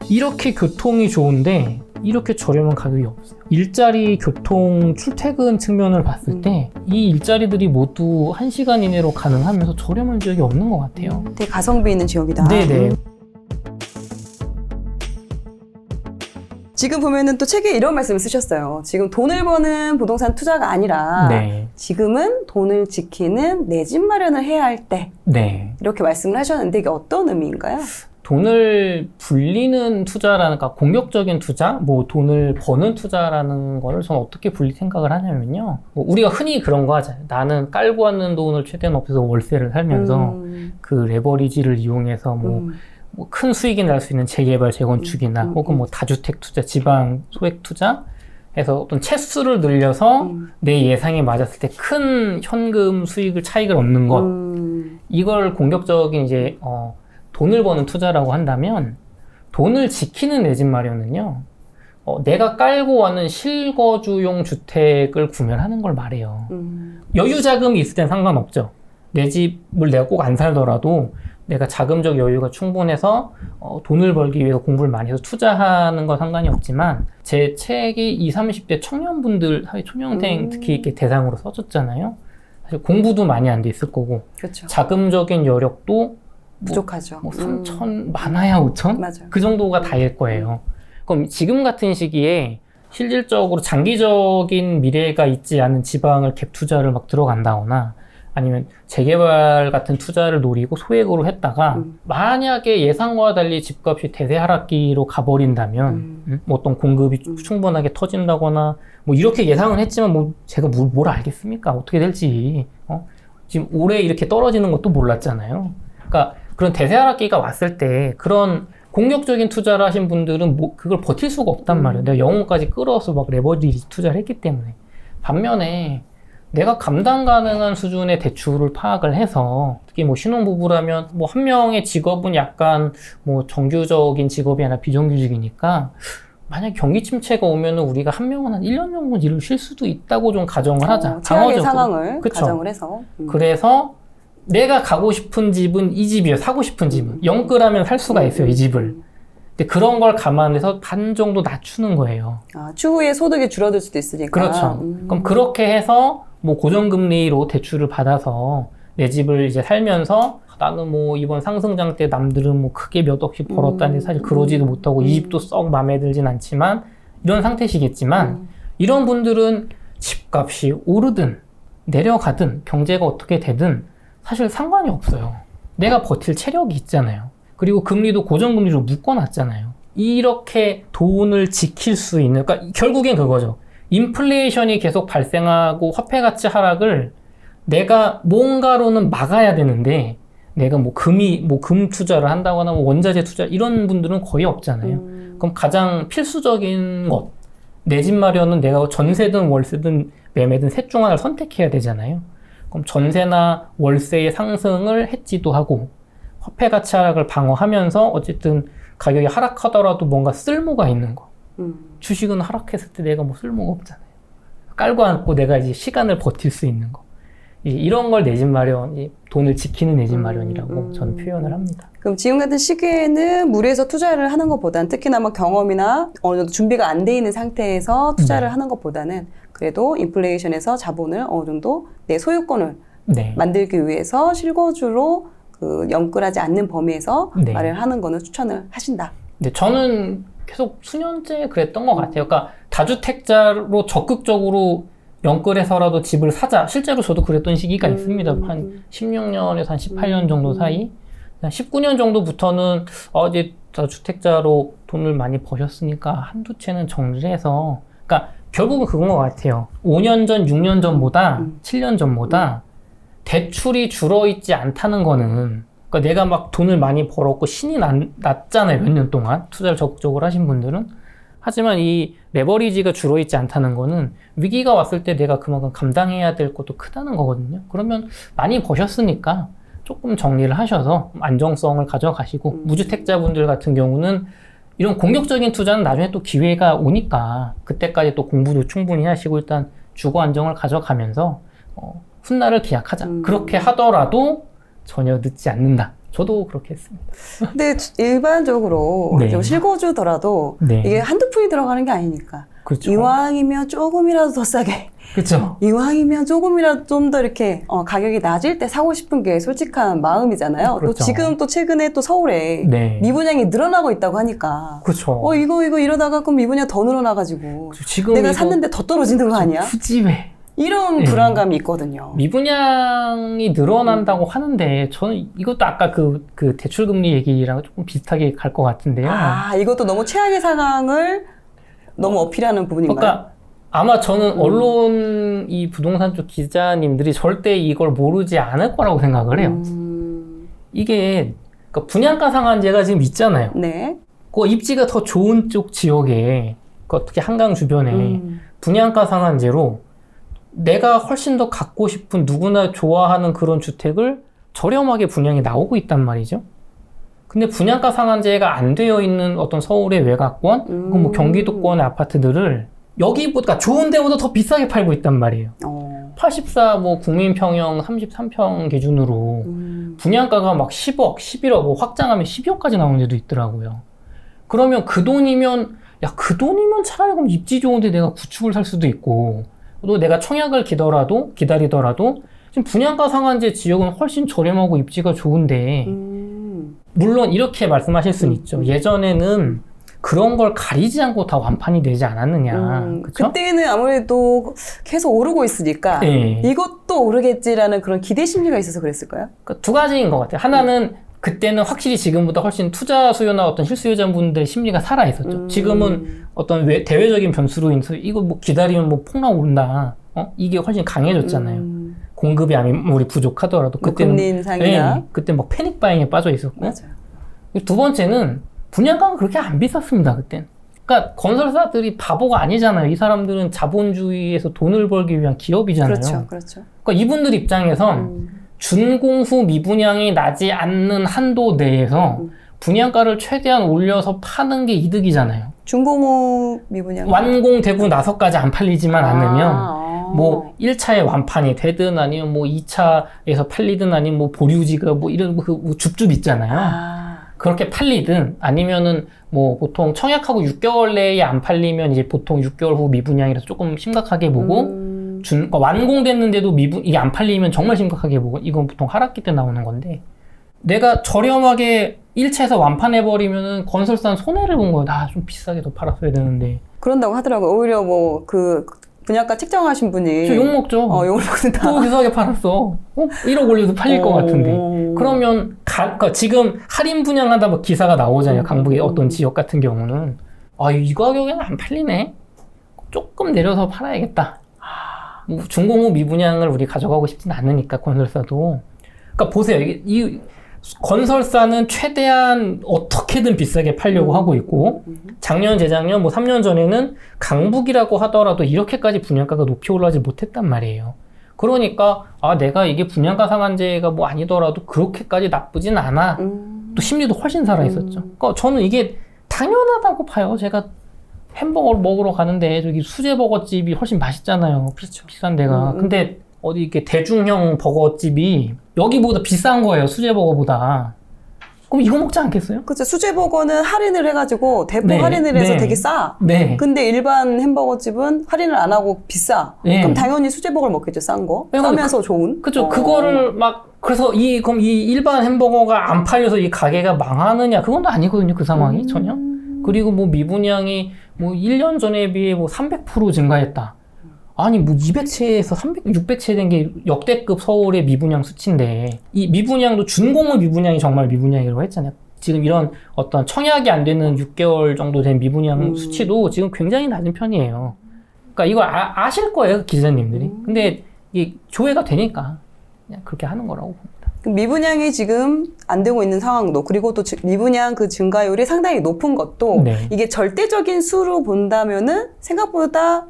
이렇게 교통이 좋은데 이렇게 저렴한 가격이 없어요. 일자리, 교통, 출퇴근 측면을 봤을 때 이 일자리들이 모두 1시간 이내로 가능하면서 저렴한 지역이 없는 것 같아요. 되게 가성비 있는 지역이다. 네네. 지금 보면은 또 책에 이런 말씀을 쓰셨어요. 지금 돈을 버는 부동산 투자가 아니라 네. 지금은 돈을 지키는 내 집 마련을 해야 할 때 네. 이렇게 말씀을 하셨는데 이게 어떤 의미인가요? 돈을 불리는 투자라는, 그러니까 공격적인 투자, 뭐 돈을 버는 투자라는 거를 저는 어떻게 생각을 하냐면요. 뭐 우리가 흔히 그런 거 하잖아요. 나는 깔고 왔는 돈을 최대한 없애서 월세를 살면서 그 레버리지를 이용해서 뭐 큰 수익이 날 수 있는 재개발, 재건축이나 혹은 뭐 다주택 투자, 지방 소액 투자 해서 어떤 채수를 늘려서 내 예상에 맞았을 때 큰 현금 수익을 차익을 얻는 것, 이걸 공격적인 이제 돈을 버는 투자라고 한다면, 돈을 지키는 내 집 마련은요, 내가 깔고 왔는 실거주용 주택을 구매하는 걸 말해요. 여유 자금이 있을 땐 상관없죠. 내 집을 내가 꼭 안 살더라도 내가 자금적 여유가 충분해서 돈을 벌기 위해서 공부를 많이 해서 투자하는 건 상관이 없지만, 제 책이 20, 30대 청년분들, 사회 초년생 특히 이렇게 대상으로 써줬잖아요. 사실 공부도 많이 안 돼 있을 거고, 그렇죠. 자금적인 여력도 부족하죠. 뭐 3천, 많아야 5천? 맞아요. 그 정도가 다일 거예요. 그럼 지금 같은 시기에 실질적으로 장기적인 미래가 있지 않은 지방을 갭 투자를 막 들어간다거나, 아니면 재개발 같은 투자를 노리고 소액으로 했다가 만약에 예상과 달리 집값이 대세 하락기로 가버린다면 뭐 어떤 공급이 충분하게 터진다거나 뭐 이렇게 예상은 했지만 뭐 제가 뭘 알겠습니까? 어떻게 될지. 지금 올해 이렇게 떨어지는 것도 몰랐잖아요. 그러니까 그런 대세 하락기가 왔을 때 그런 공격적인 투자를 하신 분들은 뭐 그걸 버틸 수가 없단 말이에요. 내가 영혼까지 끌어서 막 레버리지 투자를 했기 때문에. 반면에 내가 감당 가능한 수준의 대출을 파악을 해서, 특히 뭐 신혼부부라면 뭐 한 명의 직업은 약간 뭐 정규적인 직업이 아니라 비정규직이니까 만약 경기 침체가 오면은 우리가 한 명은 한 1년 정도 일을 쉴 수도 있다고 좀 가정을 하자. 최악의 상황을 그쵸? 가정을 해서. 그래서 내가 가고 싶은 집은 이 집이에요. 사고 싶은 집은. 영끌하면 살 수가 있어요, 이 집을. 근데 그런 걸 감안해서 반 정도 낮추는 거예요. 추후에 소득이 줄어들 수도 있으니까. 그렇죠. 그럼 그렇게 해서 뭐 고정금리로 대출을 받아서 내 집을 이제 살면서, 나는 뭐 이번 상승장 때 남들은 뭐 크게 몇 억씩 벌었다는데 사실 그러지도 못하고 이 집도 썩 마음에 들진 않지만 이런 상태시겠지만, 이런 분들은 집값이 오르든 내려가든 경제가 어떻게 되든 사실 상관이 없어요. 내가 버틸 체력이 있잖아요. 그리고 금리도 고정금리로 묶어놨잖아요. 이렇게 돈을 지킬 수 있는, 그러니까 결국엔 그거죠. 인플레이션이 계속 발생하고 화폐 가치 하락을 내가 뭔가로는 막아야 되는데, 내가 뭐 금 투자를 한다거나 뭐 원자재 투자, 이런 분들은 거의 없잖아요. 그럼 가장 필수적인 것, 내 집 마련은 내가 전세든 월세든 매매든 셋 중 하나를 선택해야 되잖아요. 그럼 전세나 월세의 상승을 해지도 하고 화폐 가치 하락을 방어하면서 어쨌든 가격이 하락하더라도 뭔가 쓸모가 있는 거. 주식은 하락했을 때 내가 뭐 쓸모가 없잖아요. 깔고 앉고 내가 이제 시간을 버틸 수 있는 거. 이런 걸 내 집 마련, 돈을 지키는 내 집 마련이라고 저는 표현을 합니다. 그럼 지금 같은 시기에는 무리해서 투자를 하는 것보다는, 특히나 뭐 경험이나 어느 정도 준비가 안 돼 있는 상태에서 투자를 하는 것보다는 그래도 인플레이션에서 자본을 어느 정도 내 소유권을 만들기 위해서 실거주로 그 영끌하지 않는 범위에서 마련하는 거는 추천을 하신다. 네, 저는 계속 수년째 그랬던 것 같아요. 그러니까 다주택자로 적극적으로 영끌해서라도 집을 사자. 실제로 저도 그랬던 시기가 있습니다. 한 16년에서 한 18년 정도 사이. 한 19년 정도부터는 이제 다주택자로 돈을 많이 버셨으니까 한두 채는 정리를 해서, 그러니까 결국은 그건 것 같아요. 5년 전, 6년 전보다 7년 전보다 대출이 줄어있지 않다는 거는, 그러니까 내가 막 돈을 많이 벌었고 신이 났잖아요. 몇 년 동안 투자를 적극적으로 하신 분들은. 하지만 이 레버리지가 줄어있지 않다는 거는 위기가 왔을 때 내가 그만큼 감당해야 될 것도 크다는 거거든요. 그러면 많이 버셨으니까 조금 정리를 하셔서 안정성을 가져가시고, 무주택자분들 같은 경우는 이런 공격적인 투자는 나중에 또 기회가 오니까 그때까지 또 공부도 충분히 하시고 일단 주거 안정을 가져가면서 훗날을 기약하자. 그렇게 하더라도 전혀 늦지 않는다. 저도 그렇게 했습니다. 근데 일반적으로 네. 좀 실거주더라도 네. 이게 한두 푼이 들어가는 게 아니니까. 그렇죠. 이왕이면 조금이라도 더 싸게. 그렇죠. 이왕이면 조금이라도 좀 더 이렇게 가격이 낮을 때 사고 싶은 게 솔직한 마음이잖아요. 그렇죠. 또 지금 또 최근에 또 서울에 네. 미분양이 늘어나고 있다고 하니까. 그렇죠. 이거 이러다가 그럼 미분양 더 늘어나가지고 지금 내가 이거 샀는데 더 떨어지는 거 아니야? 굳이 왜? 이런 네. 불안감이 있거든요. 미분양이 늘어난다고 하는데 저는 이것도 아까 그 대출금리 얘기랑 조금 비슷하게 갈 것 같은데요. 이것도 너무 최악의 상황을 너무 어필하는 부분인가요? 그러니까 아마 저는 언론 이 부동산 쪽 기자님들이 절대 이걸 모르지 않을 거라고 생각을 해요. 이게 그러니까 분양가 상한제가 지금 있잖아요. 네. 그 입지가 더 좋은 쪽 지역에 특히 한강 주변에 분양가 상한제로 내가 훨씬 더 갖고 싶은 누구나 좋아하는 그런 주택을 저렴하게 분양이 나오고 있단 말이죠. 근데 분양가 상한제가 안 되어 있는 어떤 서울의 외곽권, 뭐 경기도권의 아파트들을 여기보다 좋은 데보다 더 비싸게 팔고 있단 말이에요. 84 뭐 국민평형 33평 기준으로 분양가가 막 10억, 11억, 뭐 확장하면 12억까지 나오는 데도 있더라고요. 그러면 그 돈이면 차라리 그럼 입지 좋은데 내가 구축을 살 수도 있고, 또 내가 청약을 기다리더라도 지금 분양가 상한제 지역은 훨씬 저렴하고 입지가 좋은데, 물론 이렇게 말씀하실 수는 있죠. 예전에는 그런 걸 가리지 않고 다 완판이 되지 않았느냐. 그쵸? 그때는 아무래도 계속 오르고 있으니까 네. 이것도 오르겠지라는 그런 기대 심리가 있어서 그랬을까요? 그러니까 두 가지인 것 같아요. 하나는 그때는 확실히 지금보다 훨씬 투자 수요나 어떤 실수요자분들의 심리가 살아있었죠. 지금은 어떤 대외적인 변수로 인해서 이거 뭐 기다리면 뭐 폭락 온다. 이게 훨씬 강해졌잖아요. 공급이 아무리 부족하더라도. 그때는. 금리 인상이나. 그때 막 패닉 바잉에 빠져 있었고. 맞아요. 두 번째는 분양가가 그렇게 안 비쌌습니다, 그땐. 그러니까 건설사들이 바보가 아니잖아요. 이 사람들은 자본주의에서 돈을 벌기 위한 기업이잖아요. 그렇죠. 그러니까 이분들 입장에선 준공후 미분양이 나지 않는 한도 내에서 분양가를 최대한 올려서 파는 게 이득이잖아요. 준공후 미분양. 완공되고 나서까지 안 팔리지만 않으면 뭐 1차에 완판이 되든 아니면 뭐 2차에서 팔리든 아니면 뭐 보류지가 뭐 이런 뭐 줍줍 있잖아요. 그렇게 팔리든 아니면은 뭐 보통 청약하고 6개월 내에 안 팔리면 이제 보통 6개월 후 미분양이라서 조금 심각하게 보고 그러니까 완공됐는데도 이게 안 팔리면 정말 심각하게 보고, 이건 보통 하락기 때 나오는 건데, 내가 저렴하게 1차에서 완판해버리면은 건설사는 손해를 본 거예요. 나 좀 비싸게 더 팔았어야 되는데. 그런다고 하더라고요. 오히려 뭐 그 분양가 책정하신 분이 저 욕먹죠. 욕을 먹는다. 또 비싸게 팔았어. 1억 올려도 팔릴 것 같은데. 그러면 그러니까 지금 할인 분양한다 뭐 기사가 나오잖아요. 강북의 어떤 지역 같은 경우는 이 가격에는 안 팔리네. 조금 내려서 팔아야겠다. 뭐 준공후 미분양을 우리 가져가고 싶지는 않으니까 건설사도. 그러니까 보세요. 이 건설사는 최대한 어떻게든 비싸게 팔려고 하고 있고, 작년, 재작년, 뭐 3년 전에는 강북이라고 하더라도 이렇게까지 분양가가 높이 올라가지 못했단 말이에요. 그러니까 내가 이게 분양가 상한제가 뭐 아니더라도 그렇게까지 나쁘진 않아. 또 심리도 훨씬 살아있었죠. 그러니까 저는 이게 당연하다고 봐요. 제가 햄버거를 먹으러 가는데 저기 수제버거집이 훨씬 맛있잖아요. 비싼 데가. 근데 어디 이렇게 대중형 버거집이 여기보다 비싼 거예요. 수제버거보다. 그럼 이거 먹지 않겠어요? 그렇죠. 수제버거는 할인을 해가지고 대폭 할인을 해서 되게 싸. 근데 일반 햄버거집은 할인을 안 하고 비싸. 그럼 당연히 수제버거를 먹겠죠. 싼 거. 싸면서 좋은. 그렇죠. 그거를 그래서 그럼 이 일반 햄버거가 안 팔려서 이 가게가 망하느냐? 그건 아니거든요. 그 상황이 전혀. 그리고 뭐 미분양이 뭐 1년 전에 비해 뭐 300% 증가했다. 아니 뭐 200채에서 600채 된 게 역대급 서울의 미분양 수치인데, 이 미분양도 준공후 미분양이 정말 미분양이라고 했잖아요. 지금 이런 어떤 청약이 안 되는 6개월 정도 된 미분양 수치도 지금 굉장히 낮은 편이에요. 그러니까 이걸 아실 거예요, 기자님들이. 근데 이게 조회가 되니까 그냥 그렇게 하는 거라고 봅니다. 미분양이 지금 안 되고 있는 상황도, 그리고 또 미분양 그 증가율이 상당히 높은 것도 이게 절대적인 수로 본다면은 생각보다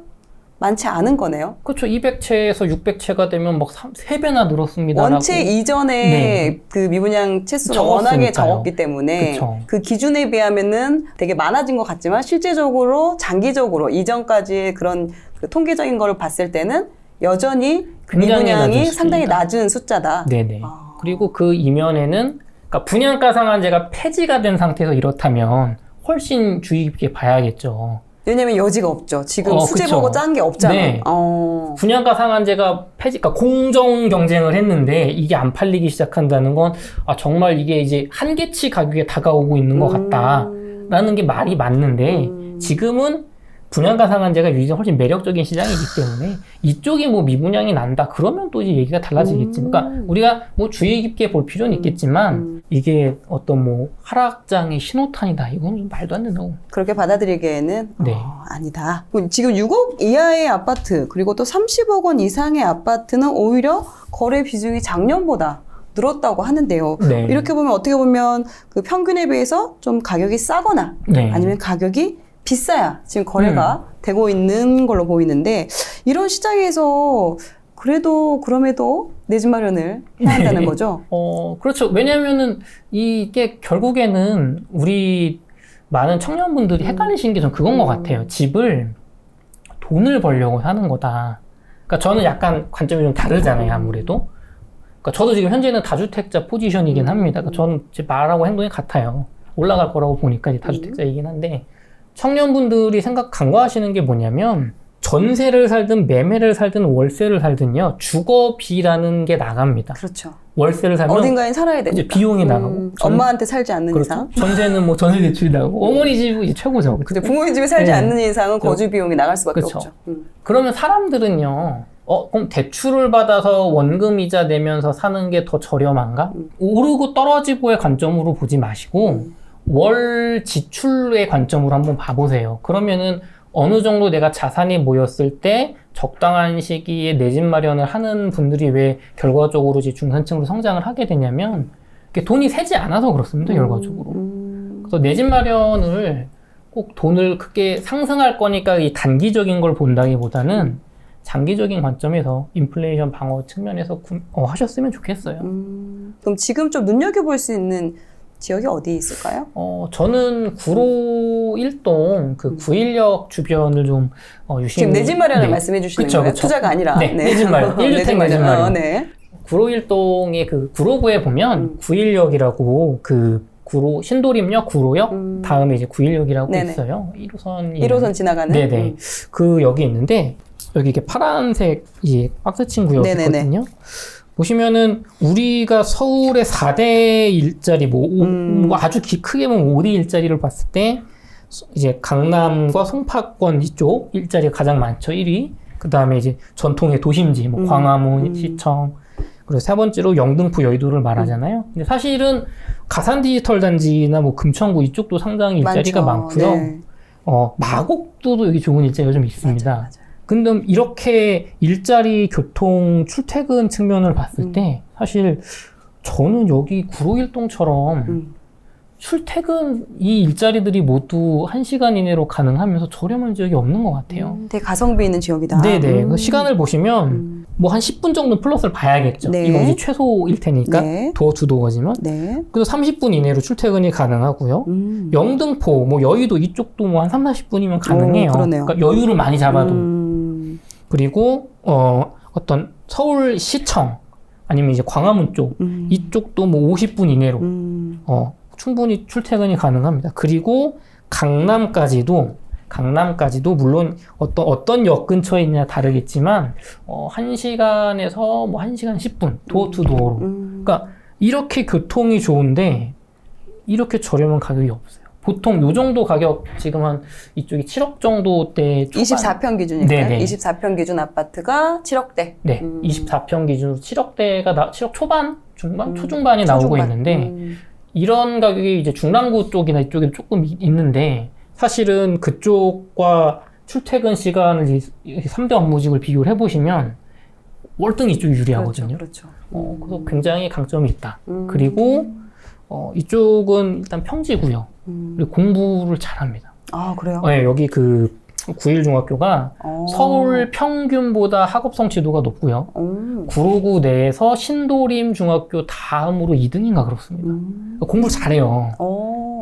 많지 않은 거네요. 그렇죠. 200채에서 600채가 되면 막 3배나 늘었습니다. 원체 이전에 그 미분양 채수가 워낙에 적었기 때문에 그쵸. 그 기준에 비하면은 되게 많아진 것 같지만 실제적으로 장기적으로 이전까지의 그런 그 통계적인 거를 봤을 때는 여전히 그 미분양이 상당히 낮은 숫자다. 네네. 그리고 그 이면에는 그러니까 분양가 상한제가 폐지가 된 상태에서 이렇다면 훨씬 주의 깊게 봐야겠죠. 왜냐면 여지가 없죠. 지금 수제 그쵸. 보고 짠 게 없잖아. 네. 분양가 상한제가 폐지, 그러니까 공정 경쟁을 했는데 이게 안 팔리기 시작한다는 건 정말 이게 이제 한계치 가격에 다가오고 있는 것 같다라는 게 말이 맞는데 지금은 분양가 상한제가 유지가 훨씬 매력적인 시장이기 때문에 이쪽이 뭐 미분양이 난다 그러면 또 이제 얘기가 달라지겠지. 그러니까 우리가 뭐 주의 깊게 볼 필요는 있겠지만 이게 어떤 뭐 하락장의 신호탄이다 이건 좀 말도 안 된다고. 그렇게 받아들이기에는 네. 아니다. 지금 6억 이하의 아파트 그리고 또 30억 원 이상의 아파트는 오히려 거래 비중이 작년보다 늘었다고 하는데요. 네. 이렇게 보면 어떻게 보면 그 평균에 비해서 좀 가격이 싸거나 네. 아니면 가격이 비싸야 지금 거래가 되고 있는 걸로 보이는데 이런 시장에서 그럼에도 내 집 마련을 해야 한다는 네. 거죠. 그렇죠. 왜냐면은 이게 결국에는 우리 많은 청년분들이 헷갈리시는 게 전 그건 것 같아요. 집을 돈을 벌려고 사는 거다. 그러니까 저는 약간 관점이 좀 다르잖아요, 아무래도. 그러니까 저도 지금 현재는 다주택자 포지션이긴 합니다. 그러니까 저는 제 말하고 행동이 같아요. 올라갈 거라고 보니까 이제 다주택자이긴 한데 청년분들이 간과하시는 게 뭐냐면 전세를 살든 매매를 살든 월세를 살든요 주거비라는 게 나갑니다. 그렇죠. 월세를 살면 어딘가에 살아야 되니까. 이제 비용이 나가고 엄마한테 살지 않는 그렇죠. 이상. 전세는 뭐 전세 대출이 나가고 어머니 집이 이제 최고죠. 근데 부모님 집에 살지 네. 않는 이상은 거주 비용이 나갈 수밖에 그쵸. 없죠. 그러면 사람들은요 그럼 대출을 받아서 원금 이자 내면서 사는 게 더 저렴한가? 오르고 떨어지고의 관점으로 보지 마시고 월 지출의 관점으로 한번 봐보세요. 그러면은 어느 정도 내가 자산이 모였을 때 적당한 시기에 내 집 마련을 하는 분들이 왜 결과적으로 이제 중산층으로 성장을 하게 되냐면 돈이 새지 않아서 그렇습니다. 결과적으로. 그래서 내 집 마련을 꼭 돈을 크게 상승할 거니까 이 단기적인 걸 본다기보다는 장기적인 관점에서 인플레이션 방어 측면에서 하셨으면 좋겠어요. 그럼 지금 좀 눈여겨볼 수 있는 지역이 어디에 있을까요? 저는 구로 1동 그 916 주변을 좀 유심히 지금 내 집 마련을 네. 말씀해 주시는 그쵸, 거예요? 그쵸. 투자가 아니라. 네, 내 집 마련. 1주택 내 집 마련. 네. 구로 1동의 그 구로구에 보면 916이라고 그 구로 신도림역 구로역 다음에 이제 916이라고 네네. 있어요. 1호선 1호선 지나가는. 네네. 그 여기 있는데 여기 이렇게 파란색 이제 박스 친 구역이 네네네. 있거든요. 보시면은 우리가 서울의 4대 일자리 뭐 아주 크게 보면 5대 일자리를 봤을 때 이제 강남과 송파권 이쪽 일자리가 가장 많죠. 1위. 그다음에 이제 전통의 도심지 뭐 광화문, 시청. 그리고 세 번째로 영등포, 여의도를 말하잖아요. 근데 사실은 가산 디지털 단지나 뭐 금천구 이쪽도 상당히 일자리가 많죠. 많고요. 네. 마곡도도 여기 좋은 일자리가 좀 있습니다. 맞아. 근데 이렇게 일자리, 교통, 출퇴근 측면을 봤을 때 사실 저는 여기 구로일동처럼 출퇴근 이 일자리들이 모두 1시간 이내로 가능하면서 저렴한 지역이 없는 것 같아요. 되게 가성비 있는 지역이다. 네네. 그 시간을 보시면 뭐 한 10분 정도 플러스를 봐야겠죠. 네. 이건 이제 최소일 테니까 네. 도어 투 도어지만. 네. 그래서 30분 이내로 출퇴근이 가능하고요. 영등포, 뭐 여의도 이쪽도 뭐 한 3, 40분이면 가능해요. 그러네요. 그러니까 여유를 많이 잡아도. 그리고 어떤 서울시청 아니면 이제 광화문 쪽 이쪽도 뭐 50분 이내로 충분히 출퇴근이 가능합니다. 그리고 강남까지도 물론 어떤 역 근처에 있느냐 다르겠지만 1시간에서 뭐 1시간 10분 도어 투 도어로. 그러니까 이렇게 교통이 좋은데 이렇게 저렴한 가격이 없어요. 보통 요 정도 가격 지금 한 이쪽이 7억 정도대 초반. 24평 기준이니까요. 네네. 24평 기준 아파트가 7억대. 네, 24평 기준으로 7억대가 7억 초반, 중반, 초중반이 나오고 있는데 이런 가격이 이제 중랑구 쪽이나 이쪽에 조금 있는데 사실은 그쪽과 출퇴근 시간을 3대 업무직을 비교를 해보시면 월등 이쪽이 유리하거든요. 그렇죠. 그래서 굉장히 강점이 있다. 그리고 이쪽은 일단 평지고요. 그리고 공부를 잘합니다. 아, 그래요? 네, 여기 그 9일 중학교가 서울 평균보다 학업 성취도가 높고요. 구로구 내에서 신도림 중학교 다음으로 2등인가 그렇습니다. 공부를 잘해요.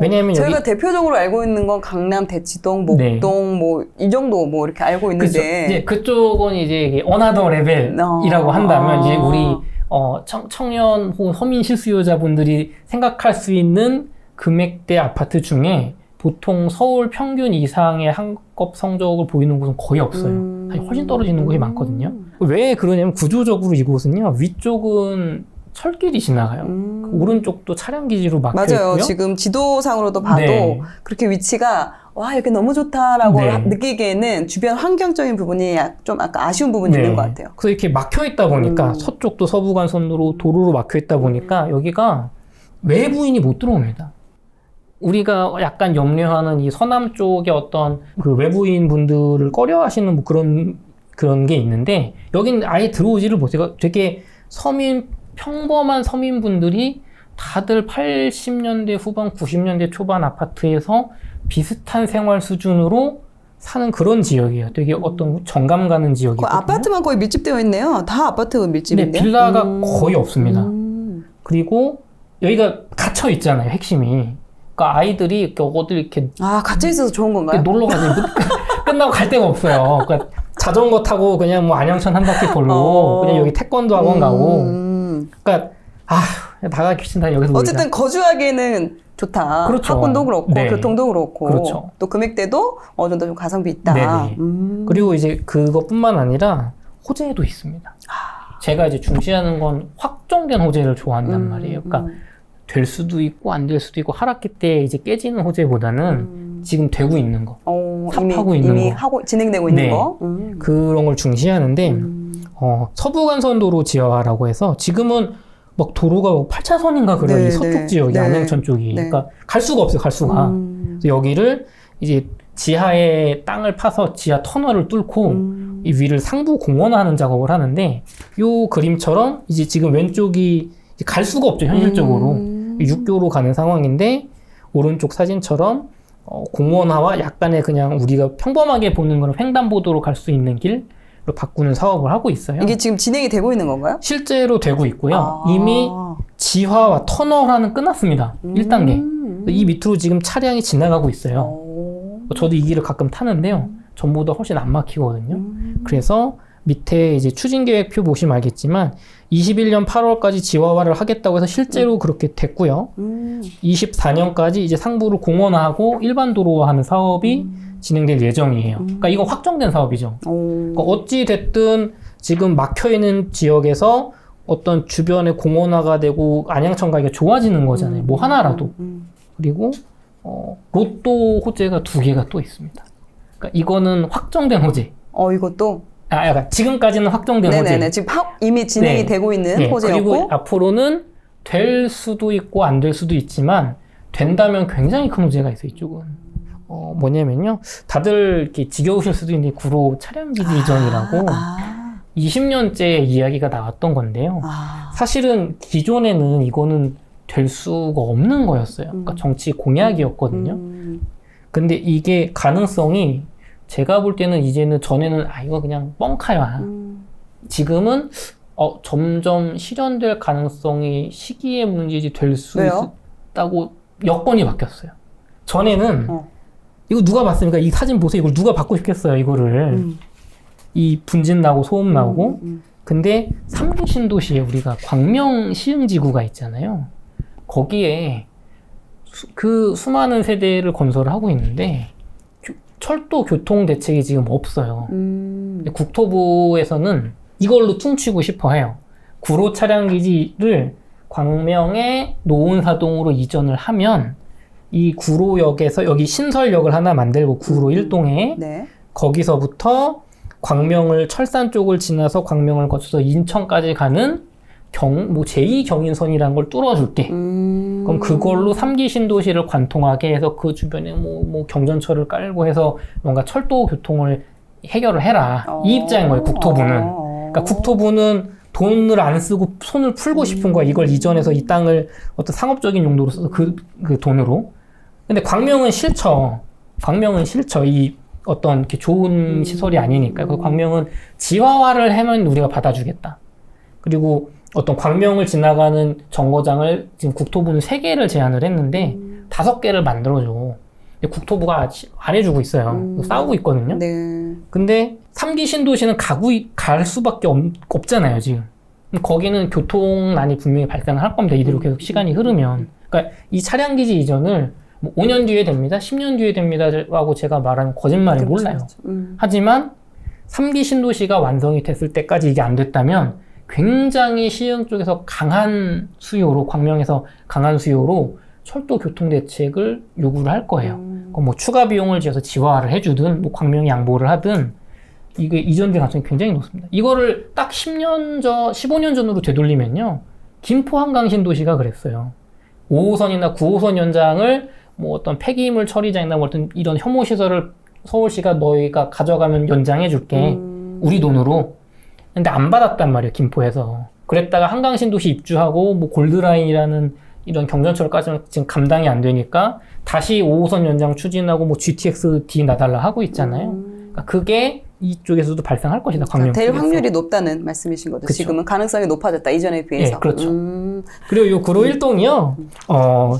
왜냐하면 저희가 여기 대표적으로 알고 있는 건 강남, 대치동, 목동 네. 뭐 이 정도 뭐 이렇게 알고 그쵸. 있는데 이제 그쪽은 이제 어나더 레벨이라고 한다면 이제 우리 청년 혹은 서민 실수요자분들이 생각할 수 있는 금액대 아파트 중에 보통 서울 평균 이상의 학업 성적을 보이는 곳은 거의 없어요. 사실 훨씬 떨어지는 곳이 많거든요. 왜 그러냐면 구조적으로 이곳은요. 위쪽은 철길이 지나가요. 오른쪽도 차량 기지로 막혀 맞아요. 있고요. 지금 지도상으로도 봐도 네. 그렇게 위치가 와 이렇게 너무 좋다라고 네. 느끼기에는 주변 환경적인 부분이 좀 아까 아쉬운 부분이 있는 것 같아요. 그래서 이렇게 막혀 있다 보니까 서쪽도 서부간선도로 도로로 막혀 있다 보니까 여기가 외부인이 못 들어옵니다. 우리가 약간 염려하는 이 서남 쪽의 어떤 그 외부인 분들을 꺼려하시는 뭐 그런 게 있는데 여긴 아예 들어오지를 못해요. 되게 평범한 서민분들이 다들 80년대 후반, 90년대 초반 아파트에서 비슷한 생활 수준으로 사는 그런 지역이에요. 되게 어떤 정감 가는 지역이거든요. 아파트만 거의 밀집되어 있네요. 다 아파트 밀집인데요. 네, 빌라가 거의 없습니다. 그리고 여기가 갇혀 있잖아요, 핵심이. 그러니까 아이들이 이렇게 어디 이렇게 갇혀 있어서 좋은 건가요? 놀러 가지 끝나고 갈 데가 없어요. 그러니까 자전거 타고 그냥 뭐 안양천 한 바퀴 돌고 그냥 여기 태권도 학원 가고. 그러니까 나가기 싫다 여기서 놀자. 어쨌든 거주하기에는 좋다. 그렇죠. 학군도 그렇고 네. 교통도 그렇고 그렇죠. 또 금액대도 어느 정도 좀 가성비 있다. 네네. 그리고 이제 그것뿐만 아니라 호재도 있습니다. 제가 이제 중시하는 건 확정된 호재를 좋아한단 말이에요. 그러니까 될 수도 있고 안 될 수도 있고 하락기 때 이제 깨지는 호재보다는 지금 되고 있는 거, 삽하고 있는 이미 거, 하고 진행되고 있는 네. 거. 그런 걸 중시하는데 서부간선도로 지하라고 해서 지금은 막 도로가 8차선인가 그래요. 네, 이 서쪽 네, 지역이 네. 안양천 쪽이. 네. 그러니까 갈 수가 없어요. 갈 수가. 그래서 여기를 이제 지하에 땅을 파서 지하 터널을 뚫고 이 위를 상부 공원화하는 작업을 하는데 요 그림처럼 이제 지금 왼쪽이 이제 갈 수가 없죠. 현실적으로. 육교로 가는 상황인데 오른쪽 사진처럼 공원화와 약간의 그냥 우리가 평범하게 보는 그런 횡단보도로 갈 수 있는 길로 바꾸는 사업을 하고 있어요. 이게 지금 진행이 되고 있는 건가요? 실제로 되고 있고요. 이미 지하와 터널화는 끝났습니다. 1단계. 이 밑으로 지금 차량이 지나가고 있어요. 저도 이 길을 가끔 타는데요. 전보다 훨씬 안 막히거든요. 그래서 밑에 이제 추진계획표 보시면 알겠지만 21년 8월까지 지하화를 하겠다고 해서 실제로 그렇게 됐고요. 24년까지 이제 상부를 공원화하고 일반 도로화하는 사업이 진행될 예정이에요. 그러니까 이건 확정된 사업이죠. 그러니까 어찌 됐든 지금 막혀 있는 지역에서 어떤 주변에 공원화가 되고 안양천 가기가 좋아지는 거잖아요. 뭐 하나라도. 그리고 로또 호재가 2개가 또 있습니다. 그러니까 이거는 확정된 호재. 이것도 약간 지금까지는 확정된 네네네. 호재. 지금 이미 진행이 네. 되고 있는 네. 호재였고 그리고 앞으로는 될 수도 있고 안 될 수도 있지만 된다면 굉장히 큰 호재가 있어요. 이쪽은. 뭐냐면요. 다들 이렇게 지겨우실 수도 있는데 구로 차량기지 이전이라고 20년째 이야기가 나왔던 건데요. 사실은 기존에는 이거는 될 수가 없는 거였어요. 그러니까 정치 공약이었거든요. 근데 이게 가능성이 제가 볼 때는 이제는 전에는 이거 그냥 뻥카야. 지금은 점점 실현될 가능성이 시기의 문제지 될 수 있다고 여건이 바뀌었어요. 전에는 이거 누가 봤습니까? 이 사진 보세요. 이걸 누가 받고 싶겠어요, 이거를. 이 분진 나고 소음 나고. 근데 3기 신도시에 우리가 광명 시흥지구가 있잖아요. 거기에 그 수많은 세대를 건설을 하고 있는데 철도 교통 대책이 지금 없어요. 국토부에서는 이걸로 퉁치고 싶어 해요. 구로 차량 기지를 광명의 노원사동으로 이전을 하면 이 구로역에서 여기 신설역을 하나 만들고 구로 1동에 네. 거기서부터 광명을 철산 쪽을 지나서 광명을 거쳐서 인천까지 가는 제2 경인선이라는 걸 뚫어줄게. 그럼 그걸로 3기 신도시를 관통하게 해서 그 주변에 뭐 경전철을 깔고 해서 뭔가 철도 교통을 해결을 해라. 이 입장인 거예요, 국토부는. 그러니까 국토부는 돈을 안 쓰고 손을 풀고 싶은 거야. 이걸 이전해서 이 땅을 어떤 상업적인 용도로 써서 그 돈으로. 근데 광명은 싫죠. 이 어떤 이렇게 좋은 시설이 아니니까. 그 광명은 지하화를 하면 우리가 받아주겠다. 그리고 어떤 광명을 지나가는 정거장을 지금 국토부는 3개를 제안을 했는데 5개를 만들어줘. 근데 국토부가 안 해주고 있어요. 싸우고 있거든요. 네. 근데 3기 신도시는 갈 수밖에 없잖아요, 지금. 거기는 교통난이 분명히 발생할 겁니다. 이대로 계속 시간이 흐르면. 그러니까 이 차량 기지 이전을 뭐 5년 뒤에 됩니다, 10년 뒤에 됩니다 라고 제가 말하면 거짓말이 몰라요. 하지만 3기 신도시가 완성이 됐을 때까지 이게 안 됐다면 굉장히 시흥 쪽에서 강한 수요로, 광명에서 강한 수요로 철도 교통 대책을 요구를 할 거예요. 뭐 추가 비용을 지어서 지화를 해주든 뭐 광명이 양보를 하든 이게 이전될 가능성이 굉장히 높습니다. 이거를 딱 10년 전, 15년 전으로 되돌리면요, 김포 한강 신도시가 그랬어요. 5호선이나 9호선 연장을 뭐 어떤 폐기물 처리장이나 뭐 어떤 이런 혐오 시설을 서울시가 너희가 가져가면 연장해 줄게, 우리 돈으로. 근데 안 받았단 말이에요, 김포에서. 그랬다가 한강 신도시 입주하고 뭐 골드라인이라는 이런 경전철까지는 지금 감당이 안 되니까 다시 5호선 연장 추진하고 뭐 GTX-D 나달라 하고 있잖아요. 그러니까 그게 이쪽에서도 발생할 것이다, 광명 될 쪽에서. 확률이 높다는 말씀이신 거죠. 그쵸. 지금은 가능성이 높아졌다, 이전에 비해서. 예, 그렇죠. 그리고 요 구로 1동이요,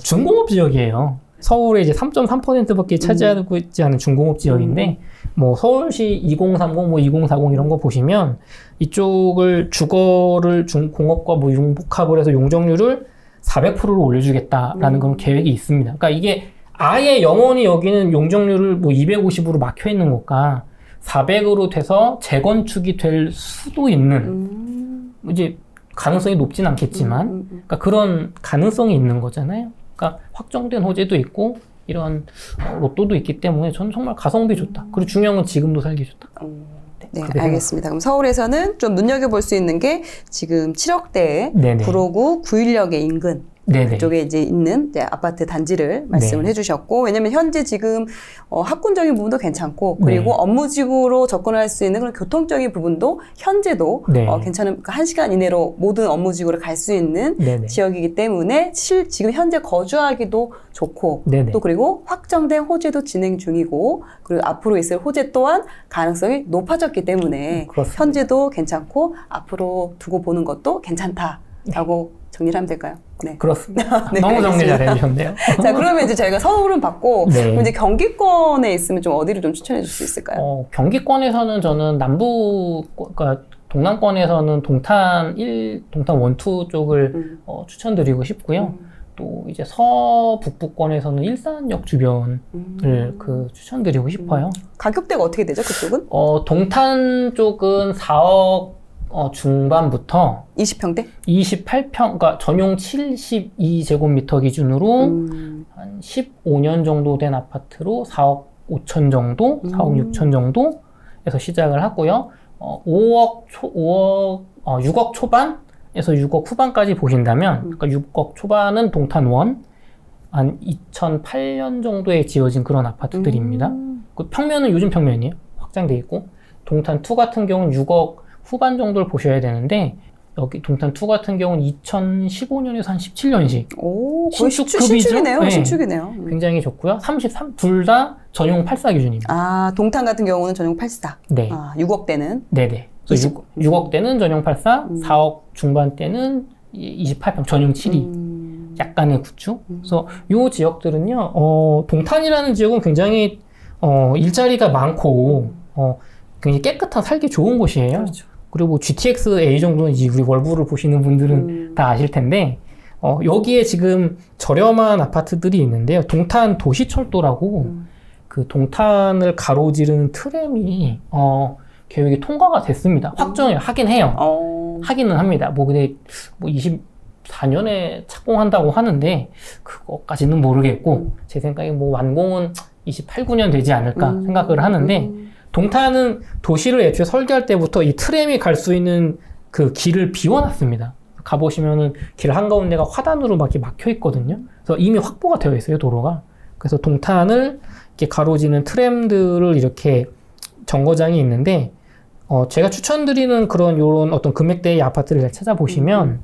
중공업 지역이에요. 서울의 이제 3.3%밖에 차지하고 있지 않은 중공업 지역인데, 뭐 서울시 2030, 뭐 2040 이런 거 보시면 이쪽을 주거를 중공업과 뭐 융복합을 해서 용적률을 400%로 올려주겠다라는 그런 계획이 있습니다. 그러니까 이게 아예 영원히 여기는 용적률을 뭐 250으로 막혀 있는 것과 400으로 돼서 재건축이 될 수도 있는, 이제 가능성이 높진 않겠지만, 그러니까 그런 가능성이 있는 거잖아요. 그러니까 확정된 호재도 있고 이런 로또도 있기 때문에 저는 정말 가성비 좋다. 그리고 중요한 건 지금도 살기 좋다. 네, 알겠습니다. 그럼 서울에서는 좀 눈여겨볼 수 있는 게 지금 7억대의 구로구 9인역의 인근 그쪽에 이제 있는 이제 아파트 단지를 말씀을 해주셨고, 왜냐면 현재 지금 학군적인 부분도 괜찮고, 그리고 업무지구로 접근할 수 있는 그런 교통적인 부분도 현재도 괜찮은, 그러니까 1시간 이내로 모든 업무지구를 갈 수 있는 지역이기 때문에 지금 현재 거주하기도 좋고, 또 그리고 확정된 호재도 진행 중이고, 그리고 앞으로 있을 호재 또한 가능성이 높아졌기 때문에 현재도 괜찮고 앞으로 두고 보는 것도 괜찮다라고 정리를 하면 될까요? 네. 그렇습니다. 네, 너무 정리 잘 해주셨네요. 자, 그러면 이제 저희가 서울은 받고, 이제 경기권에 있으면 좀 어디를 좀 추천해 줄 수 있을까요? 경기권에서는 저는 그러니까 동남권에서는 동탄 1, 동탄 1, 2 쪽을 추천드리고 싶고요. 또 이제 서북부권에서는 일산역 주변을 추천드리고 싶어요. 가격대가 어떻게 되죠, 그쪽은? 동탄 쪽은 4억 중반부터 20평대? 28평, 그러니까 전용 72제곱미터 기준으로 한 15년 정도 된 아파트로 4억 5천 정도, 4억 6천 정도에서 시작을 하고요. 6억 초반에서 6억 후반까지 보신다면, 그러니까 6억 초반은 동탄 1, 한 2008년 정도에 지어진 그런 아파트들입니다. 그 평면은 요즘 평면이에요. 확장돼 있고, 동탄 2 같은 경우는 6억 후반 정도를 보셔야 되는데, 여기 동탄 2 같은 경우는 2015년에서 한 17년식. 오, 신축이네요. 네, 신축이네요. 굉장히 좋고요. 33, 둘 다 전용 84 기준입니다. 아, 동탄 같은 경우는 전용 84. 네. 6억대는? 네네. 6억대는 전용 84, 4억 중반대는 28평 전용 72. 약간의 구축. 그래서 요 지역들은요, 동탄이라는 지역은 굉장히, 일자리가 많고, 굉장히 깨끗한 살기 좋은 곳이에요. 그렇죠. 그리고 GTX-A 정도는 이제 우리 월부를 보시는 분들은 다 아실 텐데, 여기에 지금 저렴한 아파트들이 있는데요. 동탄 도시철도라고, 그 동탄을 가로지르는 트램이, 계획이 통과가 됐습니다. 확정을 하긴 해요. 하기는 합니다. 근데, 24년에 착공한다고 하는데, 그거까지는 모르겠고, 제 생각에 완공은 28, 9년 되지 않을까 생각을 하는데, 동탄은 도시를 애초에 설계할 때부터 이 트램이 갈 수 있는 그 길을 비워놨습니다. 가보시면은 길 한가운데가 화단으로 막 이렇게 막혀 있거든요. 그래서 이미 확보가 되어 있어요, 도로가. 그래서 동탄을 이렇게 가로지는 트램들을 이렇게 정거장이 있는데, 제가 추천드리는 요런 어떤 금액대의 아파트를 잘 찾아보시면,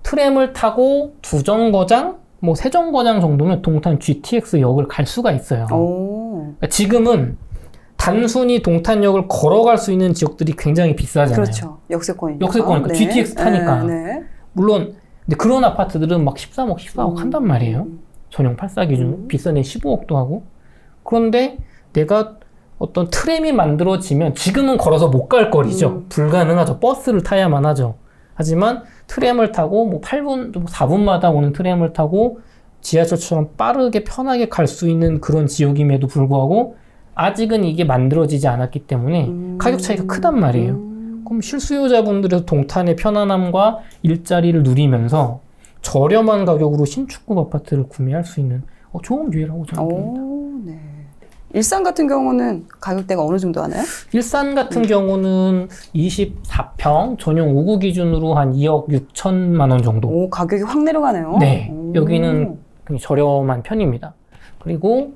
트램을 타고 2정거장, 3정거장 정도면 동탄 GTX 역을 갈 수가 있어요. 그러니까 지금은 단순히 동탄역을 걸어갈 수 있는 지역들이 굉장히 비싸잖아요. 그렇죠. 역세권이니까. 역세권이니까. GTX 타니까. 물론, 근데 그런 아파트들은 막 13억, 14억 한단 말이에요. 전용 84 기준. 비싼 애 15억도 하고. 그런데 내가 어떤 트램이 만들어지면 지금은 걸어서 못 갈 거리죠. 불가능하죠. 버스를 타야만 하죠. 하지만 트램을 타고 뭐 8분, 4분마다 오는 트램을 타고 지하철처럼 빠르게 편하게 갈 수 있는 그런 지역임에도 불구하고 아직은 이게 만들어지지 않았기 때문에 가격 차이가 크단 말이에요. 그럼 실수요자분들의 동탄의 편안함과 일자리를 누리면서 저렴한 가격으로 신축급 아파트를 구매할 수 있는 좋은 기회라고 저는 봅니다. 네. 일산 같은 경우는 가격대가 어느 정도 하나요? 일산 같은 경우는 24평 전용 5구 기준으로 한 2억 6천만 원 정도. 오, 가격이 확 내려가네요. 네, 여기는 굉장히 저렴한 편입니다. 그리고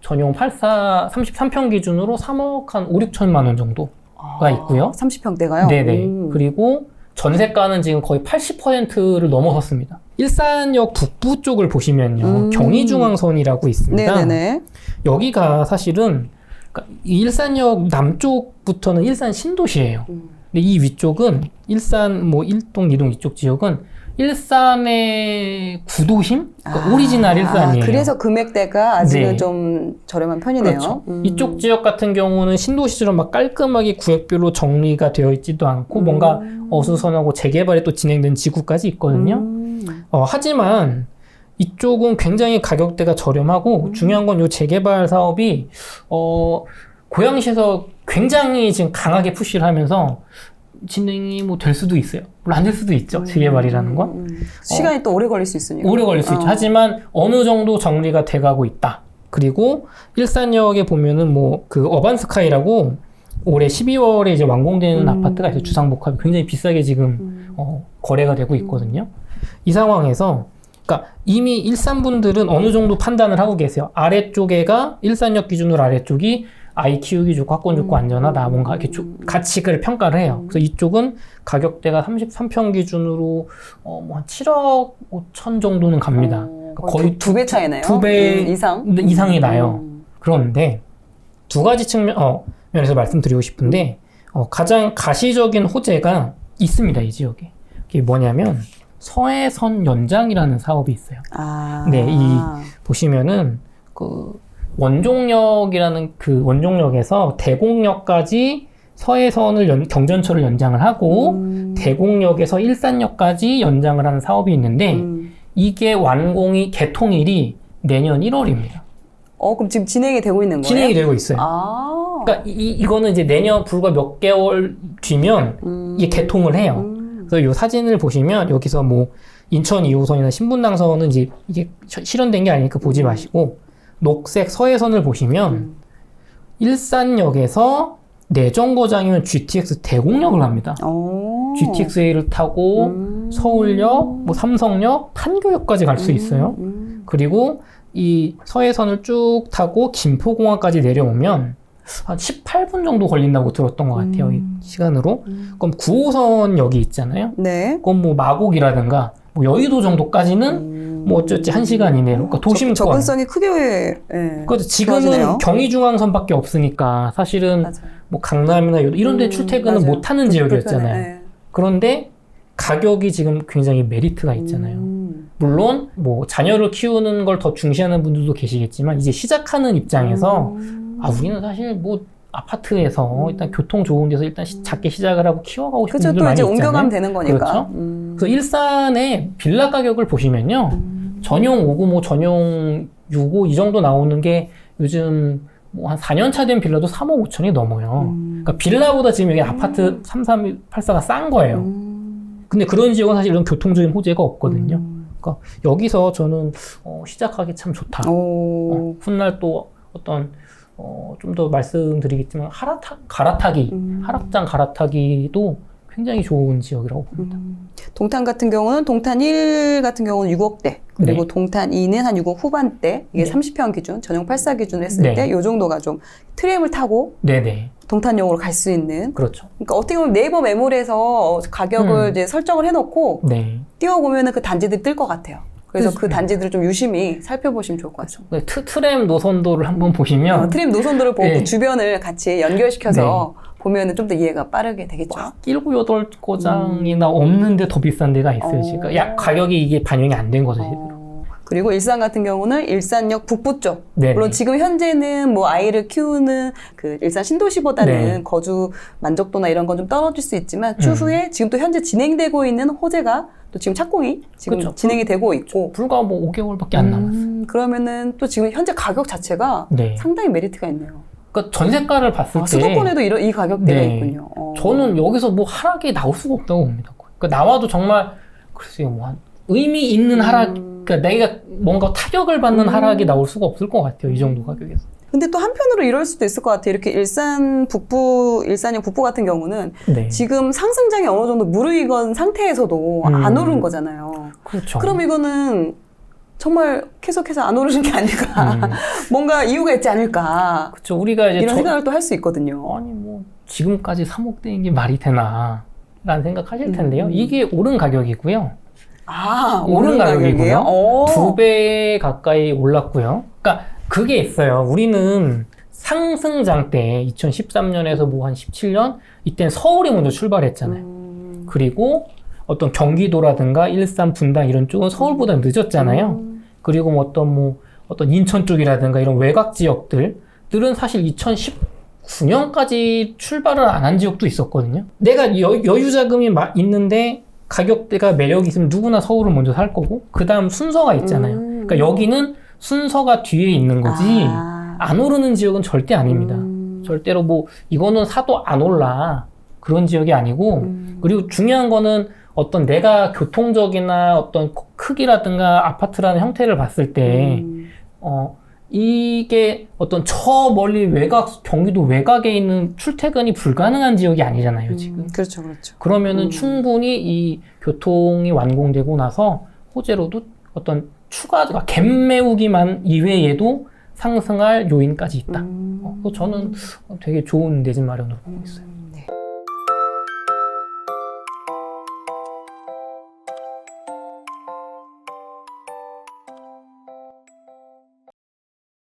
전용 33평 기준으로 3억 한 5, 6천만 원 정도가 있고요. 30평대가요? 네네. 그리고 전세가는 지금 거의 80%를 넘어섰습니다. 일산역 북부 쪽을 보시면요. 경의중앙선이라고 있습니다. 네네네. 여기가 사실은 그러니까 이 일산역 남쪽부터는 일산 신도시예요. 근데 이 위쪽은 일산 뭐 1동, 2동 이쪽 지역은 일산의 구도심? 그러니까 오리지널 일산이에요. 그래서 금액대가 아직은 네. 좀 저렴한 편이네요. 그렇죠. 이쪽 지역 같은 경우는 신도시처럼 막 깔끔하게 구역별로 정리가 되어 있지도 않고 뭔가 어수선하고 재개발이 또 진행된 지구까지 있거든요. 하지만 이쪽은 굉장히 가격대가 저렴하고 중요한 건 이 재개발 사업이 고양시에서 굉장히 지금 강하게 푸시를 하면서 진행이 뭐 될 수도 있어요. 물론 안 될 수도 있죠. 재개발이라는 건. 시간이 또 오래 걸릴 수 있으니까. 오래 걸릴 수 있죠. 하지만 어느 정도 정리가 돼가고 있다. 그리고 일산역에 보면은 뭐 그 어반스카이라고 올해 12월에 이제 완공되는 아파트가 있어요. 주상복합이 굉장히 비싸게 지금 거래가 되고 있거든요. 이 상황에서 그러니까 이미 일산 분들은 어느 정도 판단을 하고 계세요. 아래쪽에가 일산역 기준으로 아래쪽이 아이 키우기 좋고 학군 좋고 안전하다 뭔가 이렇게 가치를 평가를 해요. 그래서 이쪽은 가격대가 33평 기준으로 뭐 한 7억 5천 정도는 갑니다. 거의 두 배 차이네요. 두 배 이상이 나요. 그런데 두 가지 면에서 말씀드리고 싶은데 가장 가시적인 호재가 있습니다. 이 지역에. 그게 뭐냐면 서해선 연장이라는 사업이 있어요. 네, 보시면은 그 원종역이라는 그 원종역에서 대곡역까지 서해선을 경전철을 연장을 하고 대곡역에서 일산역까지 연장을 하는 사업이 있는데 이게 개통일이 내년 1월입니다. 그럼 지금 진행이 되고 있는 거예요? 진행이 되고 있어요. 그러니까 이거는 이제 내년 불과 몇 개월 뒤면 이게 개통을 해요. 그래서 이 사진을 보시면 여기서 뭐 인천 2호선이나 신분당선은 이제 이게 실현된 게 아니니까 보지 마시고 녹색 서해선을 보시면 일산역에서 내정거장이면 GTX 대곡역을 갑니다. GTXA를 타고 서울역, 뭐 삼성역, 판교역까지 갈 수 있어요. 그리고 이 서해선을 쭉 타고 김포공항까지 내려오면 한 18분 정도 걸린다고 들었던 것 같아요. 이 시간으로. 그럼 9호선역이 있잖아요. 네. 그럼 뭐 마곡이라든가 뭐 여의도 정도까지는 뭐 어쩌지 1시간 이내로. 그러니까 도심권. 접근성이 크게 그래서 지금은 좋아지네요. 경의중앙선밖에 없으니까 사실은 맞아요. 뭐 강남이나 이런 데 출퇴근은 맞아요. 못하는 지역이었잖아요. 네. 그런데 가격이 지금 굉장히 메리트가 있잖아요. 물론 뭐 자녀를 키우는 걸 더 중시하는 분들도 계시겠지만 이제 시작하는 입장에서 우리는 사실 뭐 아파트에서 일단 교통 좋은 데서 일단 작게 시작을 하고 키워가고 싶은 분들 많이 있잖아요. 옮겨가면 되는 거니까. 그렇죠. 그래서 일산의 빌라 가격을 보시면요. 전용 5구, 뭐 전용 6구 이 정도 나오는 게 요즘 뭐 한 4년 차 된 빌라도 3억 5천이 넘어요. 그러니까 빌라보다 지금 여기 아파트 3384가 싼 거예요. 근데 그런 지역은 사실 이런 교통적인 호재가 없거든요. 그러니까 여기서 저는 시작하기 참 좋다. 훗날 또 어떤 좀 더 말씀드리겠지만 하락장 갈아타기도 굉장히 좋은 지역이라고 봅니다. 동탄 같은 경우는 동탄 1 같은 경우는 6억대 그리고 네. 동탄 2는 한 6억 후반대 이게 네. 30평 기준 전용 84 기준으로 했을 네. 때 이 정도가 좀 트램을 타고 네네. 동탄역으로 갈 수 있는 그렇죠. 그러니까 어떻게 보면 네이버 매물에서 가격을 이제 설정을 해놓고 네. 띄워보면 그 단지들이 뜰 것 같아요. 그래서 그 네. 단지들을 좀 유심히 살펴보시면 좋을 것 같아요. 네, 트램 노선도를 한번 보시면 트램 노선도를 보고 네. 주변을 같이 연결시켜서 보면은 좀 더 이해가 빠르게 되겠죠. 7, 8고장이나 없는데 더 비싼 데가 있어요. 지금. 가격이 이게 반영이 안 된 거죠. 제대로. 그리고 일산 같은 경우는 일산역 북부 쪽. 네. 물론 지금 현재는 뭐 아이를 키우는 그 일산 신도시보다는 네. 거주 만족도나 이런 건 좀 떨어질 수 있지만 추후에 지금 또 현재 진행되고 있는 호재가 또 지금 착공이 지금 그쵸. 진행이 되고 있고. 불과 뭐 5개월밖에 안 남았어요. 그러면은 또 지금 현재 가격 자체가 네. 상당히 메리트가 있네요. 그러니까 전세가를 봤을 때 수도권에도 이 가격대가 네. 있군요. 저는 여기서 뭐 하락이 나올 수가 없다고 봅니다. 그러니까 나와도 정말 글쎄요, 뭐 의미 있는 하락, 그러니까 내가 뭔가 타격을 받는 하락이 나올 수가 없을 것 같아요. 이 정도 가격에서. 근데 또 한편으로 이럴 수도 있을 것 같아요. 이렇게 일산역 북부 같은 경우는 네. 지금 상승장이 어느 정도 무르익은 상태에서도 안 오른 거잖아요. 그렇죠. 그럼 이거는 정말 계속해서 안 오르는 게 아닐까. 뭔가 이유가 있지 않을까. 그렇죠. 우리가 이제 이런 생각을 또 할 수 있거든요. 아니 뭐 지금까지 3억대인 게 말이 되나? 라는 생각하실 텐데요. 이게 오른 가격이고요. 아, 오른 가격이고요. 오. 2배 가까이 올랐고요. 그러니까 그게 있어요. 우리는 상승장 때 2013년에서 뭐 한 17년 이때는 서울이 먼저 출발했잖아요. 그리고 어떤 경기도라든가 일산, 분당 이런 쪽은 서울보다 늦었잖아요. 그리고 뭐 어떤 인천 쪽이라든가 이런 외곽 지역들은 사실 2019년까지 출발을 안 한 지역도 있었거든요. 내가 여유 자금이 있는데 가격대가 매력이 있으면 누구나 서울을 먼저 살 거고 그 다음 순서가 있잖아요. 그러니까 여기는 순서가 뒤에 있는 거지 안 오르는 지역은 절대 아닙니다. 절대로 뭐 이거는 사도 안 올라 그런 지역이 아니고 그리고 중요한 거는 어떤 내가 교통적이나 어떤 크기라든가 아파트라는 형태를 봤을 때 이게 어떤 저 멀리 경기도 외곽에 있는 출퇴근이 불가능한 지역이 아니잖아요, 지금. 그렇죠, 그렇죠. 그러면은 충분히 이 교통이 완공되고 나서 호재로도 어떤 추가가 갭 메우기만 이외에도 상승할 요인까지 있다. 그래서 저는 되게 좋은 내 집 마련으로 보고 있어요.